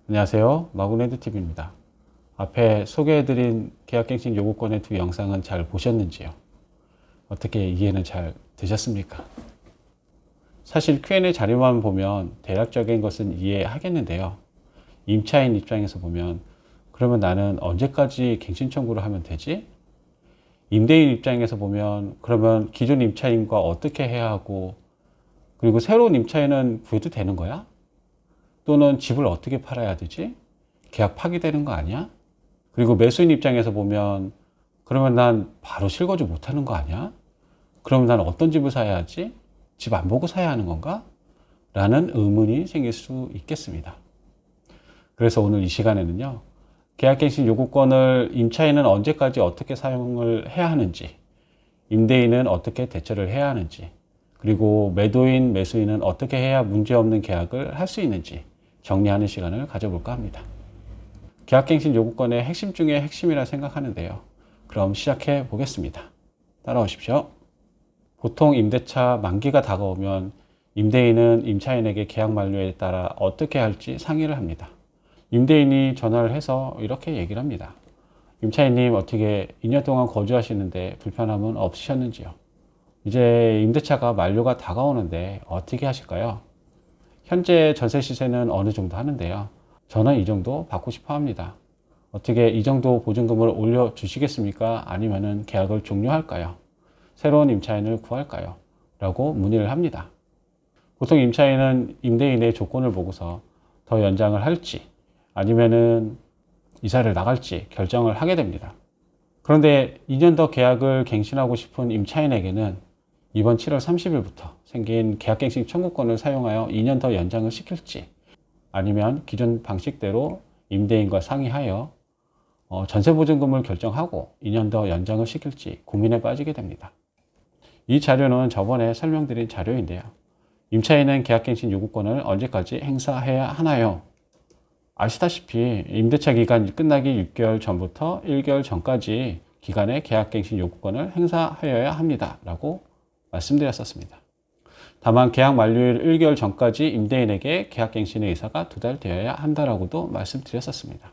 안녕하세요. 마구네드TV입니다. 앞에 소개해드린 계약갱신 요구권의 두 영상은 잘 보셨는지요? 어떻게 이해는 잘 되셨습니까? 사실 Q&A 자료만 보면 대략적인 것은 이해하겠는데요. 임차인 입장에서 보면 그러면 나는 언제까지 갱신 청구를 하면 되지? 임대인 입장에서 보면 그러면 기존 임차인과 어떻게 해야 하고, 그리고 새로운 임차인은 구해도 되는 거야? 또는 집을 어떻게 팔아야 되지? 계약 파기되는 거 아니야? 그리고 매수인 입장에서 보면 그러면 난 바로 실거주 못하는 거 아니야? 그럼 난 어떤 집을 사야 하지? 집 안 보고 사야 하는 건가? 라는 의문이 생길 수 있겠습니다. 그래서 오늘 이 시간에는요, 계약갱신 요구권을 임차인은 언제까지 어떻게 사용을 해야 하는지, 임대인은 어떻게 대처를 해야 하는지, 그리고 매도인, 매수인은 어떻게 해야 문제없는 계약을 할 수 있는지 정리하는 시간을 가져볼까 합니다. 계약갱신 요구권의 핵심 중에 핵심이라 생각하는데요. 그럼 시작해 보겠습니다. 따라오십시오. 보통 임대차 만기가 다가오면 임대인은 임차인에게 계약 만료에 따라 어떻게 할지 상의를 합니다. 임대인이 전화를 해서 이렇게 얘기를 합니다. 임차인님, 어떻게 2년 동안 거주하시는데 불편함은 없으셨는지요? 이제 임대차가 만료가 다가오는데 어떻게 하실까요? 현재 전세 시세는 어느 정도 하는데요. 저는 이 정도 받고 싶어 합니다. 어떻게 이 정도 보증금을 올려주시겠습니까? 아니면은 계약을 종료할까요? 새로운 임차인을 구할까요? 라고 문의를 합니다. 보통 임차인은 임대인의 조건을 보고서 더 연장을 할지 아니면은 이사를 나갈지 결정을 하게 됩니다. 그런데 2년 더 계약을 갱신하고 싶은 임차인에게는 이번 7월 30일부터 생긴 계약갱신 청구권을 사용하여 2년 더 연장을 시킬지, 아니면 기존 방식대로 임대인과 상의하여 전세보증금을 결정하고 2년 더 연장을 시킬지 고민에 빠지게 됩니다. 이 자료는 저번에 설명드린 자료인데요. 임차인은 계약갱신 요구권을 언제까지 행사해야 하나요? 아시다시피 임대차 기간 끝나기 6개월 전부터 1개월 전까지 기간에 계약갱신 요구권을 행사하여야 합니다. 라고 말씀드렸었습니다. 다만 계약 만료일 1개월 전까지 임대인에게 계약갱신의 의사가 도달되어야 한다라고도 말씀드렸었습니다.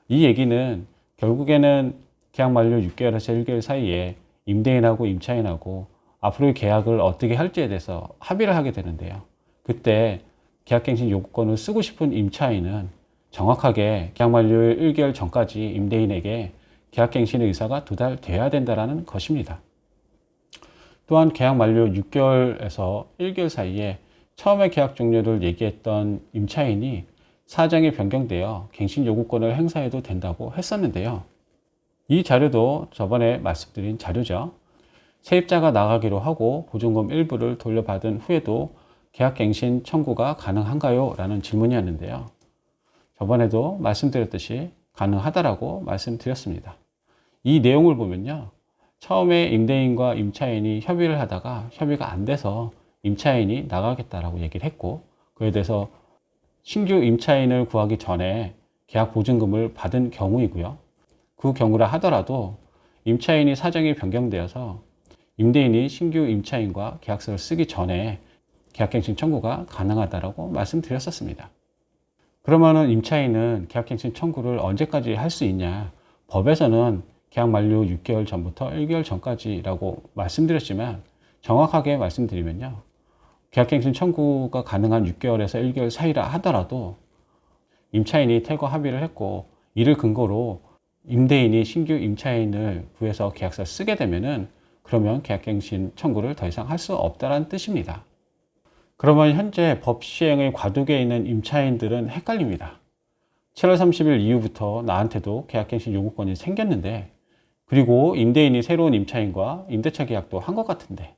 이 얘기는 결국에는 계약 만료 6개월에서 1개월 사이에 임대인하고 임차인하고 앞으로의 계약을 어떻게 할지에 대해서 합의를 하게 되는데요. 그때 계약갱신 요구권을 쓰고 싶은 임차인은 정확하게 계약 만료일 1개월 전까지 임대인에게 계약갱신의 의사가 도달되어야 된다는 것입니다. 또한 계약 만료 6개월에서 1개월 사이에 처음에 계약 종료를 얘기했던 임차인이 사정이 변경되어 갱신 요구권을 행사해도 된다고 했었는데요. 이 자료도 저번에 말씀드린 자료죠. 세입자가 나가기로 하고 보증금 일부를 돌려받은 후에도 계약갱신 청구가 가능한가요? 라는 질문이었는데요. 저번에도 말씀드렸듯이 가능하다라고 말씀드렸습니다. 이 내용을 보면요. 처음에 임대인과 임차인이 협의를 하다가 협의가 안 돼서 임차인이 나가겠다라고 얘기를 했고, 그에 대해서 신규 임차인을 구하기 전에 계약 보증금을 받은 경우이고요. 그 경우라 하더라도 임차인이 사정이 변경되어서 임대인이 신규 임차인과 계약서를 쓰기 전에 계약갱신 청구가 가능하다라고 말씀드렸었습니다. 그러면은 임차인은 계약갱신 청구를 언제까지 할 수 있냐? 법에서는 계약 만료 6개월 전부터 1개월 전까지라고 말씀드렸지만, 정확하게 말씀드리면요. 계약갱신 청구가 가능한 6개월에서 1개월 사이라 하더라도 임차인이 퇴거 합의를 했고 이를 근거로 임대인이 신규 임차인을 구해서 계약서를 쓰게 되면은 그러면 계약갱신 청구를 더 이상 할 수 없다는 뜻입니다. 그러면 현재 법 시행의 과도기에 있는 임차인들은 헷갈립니다. 7월 30일 이후부터 나한테도 계약갱신 요구권이 생겼는데, 그리고 임대인이 새로운 임차인과 임대차 계약도 한 것 같은데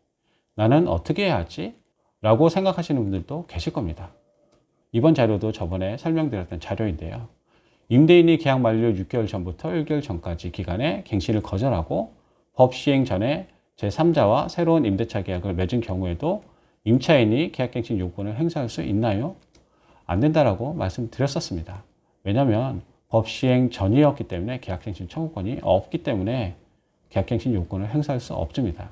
나는 어떻게 해야 하지? 라고 생각하시는 분들도 계실 겁니다. 이번 자료도 저번에 설명드렸던 자료인데요. 임대인이 계약 만료 6개월 전부터 1개월 전까지 기간에 갱신을 거절하고 법 시행 전에 제3자와 새로운 임대차 계약을 맺은 경우에도 임차인이 계약갱신 요건을 행사할 수 있나요? 안 된다라고 말씀드렸었습니다. 왜냐하면 법 시행 전이었기 때문에 계약갱신 청구권이 없기 때문에 계약갱신 요건을 행사할 수 없습니다.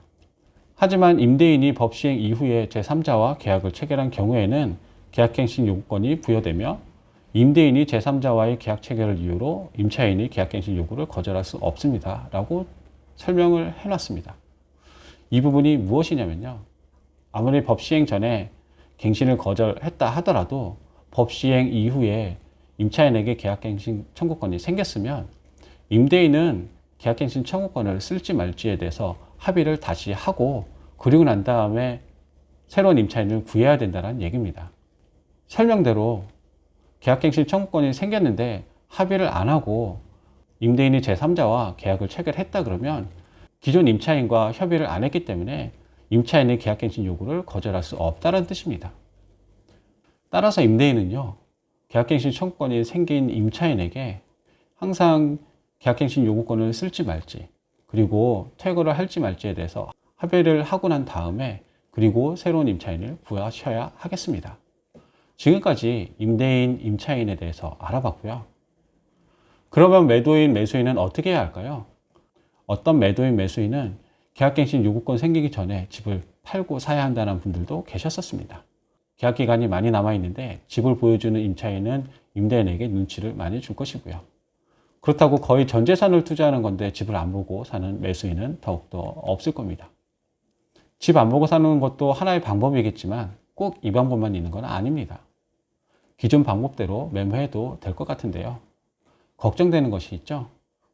하지만 임대인이 법 시행 이후에 제3자와 계약을 체결한 경우에는 계약갱신 요구권이 부여되며 임대인이 제3자와의 계약 체결을 이유로 임차인이 계약갱신 요구를 거절할 수 없습니다. 라고 설명을 해놨습니다. 이 부분이 무엇이냐면요. 아무리 법 시행 전에 갱신을 거절했다 하더라도 법 시행 이후에 임차인에게 계약갱신 청구권이 생겼으면 임대인은 계약갱신 청구권을 쓸지 말지에 대해서 합의를 다시 하고 그리고 난 다음에 새로운 임차인을 구해야 된다는 얘기입니다. 설명대로 계약갱신 청구권이 생겼는데 합의를 안 하고 임대인이 제3자와 계약을 체결했다 그러면 기존 임차인과 협의를 안 했기 때문에 임차인의 계약갱신 요구를 거절할 수 없다는 뜻입니다. 따라서 임대인은요, 계약갱신 청구권이 생긴 임차인에게 항상 계약갱신 요구권을 쓸지 말지, 그리고 퇴거를 할지 말지에 대해서 합의를 하고 난 다음에 그리고 새로운 임차인을 구하셔야 하겠습니다. 지금까지 임대인, 임차인에 대해서 알아봤고요. 그러면 매도인, 매수인은 어떻게 해야 할까요? 어떤 매도인, 매수인은 계약갱신 요구권 생기기 전에 집을 팔고 사야 한다는 분들도 계셨었습니다. 계약기간이 많이 남아있는데 집을 보여주는 임차인은 임대인에게 눈치를 많이 줄 것이고요. 그렇다고 거의 전 재산을 투자하는 건데 집을 안 보고 사는 매수인은 더욱더 없을 겁니다. 집 안 보고 사는 것도 하나의 방법이겠지만 꼭 이 방법만 있는 건 아닙니다. 기존 방법대로 매매해도 될 것 같은데요. 걱정되는 것이 있죠.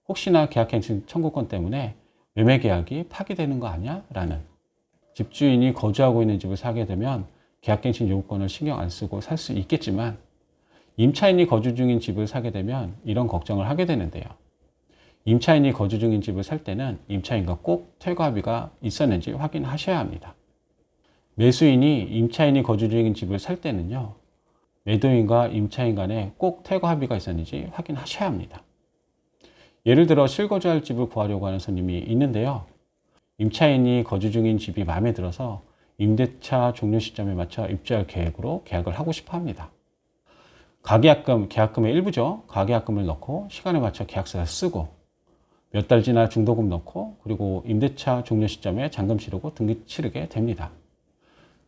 혹시나 계약갱신 청구권 때문에 매매 계약이 파기되는 거 아니야? 라는. 집주인이 거주하고 있는 집을 사게 되면 계약갱신 요구권을 신경 안 쓰고 살 수 있겠지만 임차인이 거주 중인 집을 사게 되면 이런 걱정을 하게 되는데요. 임차인이 거주 중인 집을 살 때는 임차인과 꼭 퇴거 합의가 있었는지 확인하셔야 합니다. 매수인이 임차인이 거주 중인 집을 살 때는요, 매도인과 임차인 간에 꼭 퇴거 합의가 있었는지 확인하셔야 합니다. 예를 들어 실거주할 집을 구하려고 하는 손님이 있는데요. 임차인이 거주 중인 집이 마음에 들어서 임대차 종료 시점에 맞춰 입주할 계획으로 계약을 하고 싶어 합니다. 가계약금, 계약금의 일부죠. 가계약금을 넣고 시간에 맞춰 계약서를 쓰고 몇 달 지나 중도금 넣고 그리고 임대차 종료 시점에 잔금 치르고 등기 치르게 됩니다.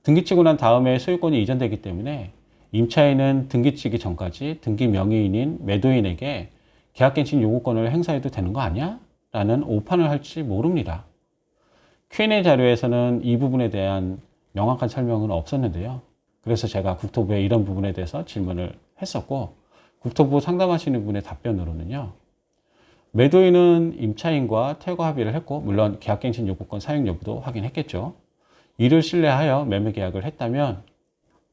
등기 치고 난 다음에 소유권이 이전되기 때문에 임차인은 등기 치기 전까지 등기 명의인인 매도인에게 계약갱신 요구권을 행사해도 되는 거 아니야? 라는 오판을 할지 모릅니다. Q&A 자료에서는 이 부분에 대한 명확한 설명은 없었는데요. 그래서 제가 국토부에 이런 부분에 대해서 질문을 했었고, 국토부 상담하시는 분의 답변으로는요, 매도인은 임차인과 퇴거 합의를 했고, 물론 계약갱신 요구권 사용 여부도 확인했겠죠. 이를 신뢰하여 매매 계약을 했다면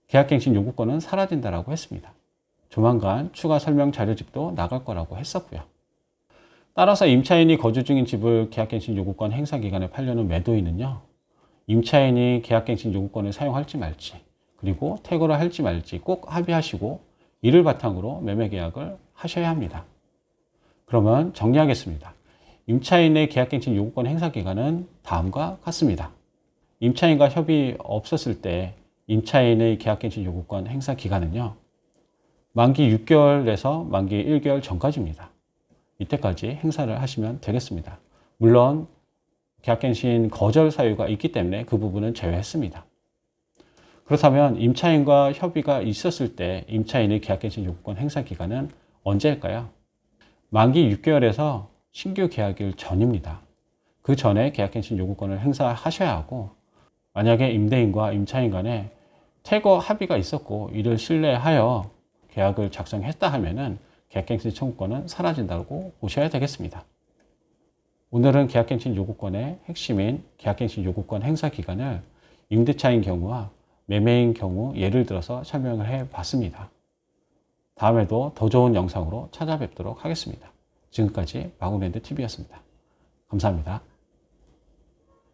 계약갱신 요구권은 사라진다라고 했습니다. 조만간 추가 설명 자료집도 나갈 거라고 했었고요. 따라서 임차인이 거주 중인 집을 계약갱신 요구권 행사 기간에 팔려는 매도인은요, 임차인이 계약갱신 요구권을 사용할지 말지, 그리고 퇴거를 할지 말지 꼭 합의하시고 이를 바탕으로 매매 계약을 하셔야 합니다. 그러면 정리하겠습니다. 임차인의 계약갱신 요구권 행사 기간은 다음과 같습니다. 임차인과 협의 없었을 때 임차인의 계약갱신 요구권 행사 기간은요, 만기 6개월에서 만기 1개월 전까지입니다. 이때까지 행사를 하시면 되겠습니다. 물론 계약갱신 거절 사유가 있기 때문에 그 부분은 제외했습니다. 그렇다면 임차인과 협의가 있었을 때 임차인의 계약갱신 요구권 행사 기간은 언제일까요? 만기 6개월에서 신규 계약일 전입니다. 그 전에 계약갱신 요구권을 행사하셔야 하고, 만약에 임대인과 임차인 간에 퇴거 합의가 있었고 이를 신뢰하여 계약을 작성했다 하면은 계약갱신 청구권은 사라진다고 보셔야 되겠습니다. 오늘은 계약갱신 요구권의 핵심인 계약갱신 요구권 행사 기간을 임대차인 경우와 매매인 경우 예를 들어서 설명을 해 봤습니다. 다음에도 더 좋은 영상으로 찾아뵙도록 하겠습니다. 지금까지 마구랜드 TV였습니다. 감사합니다.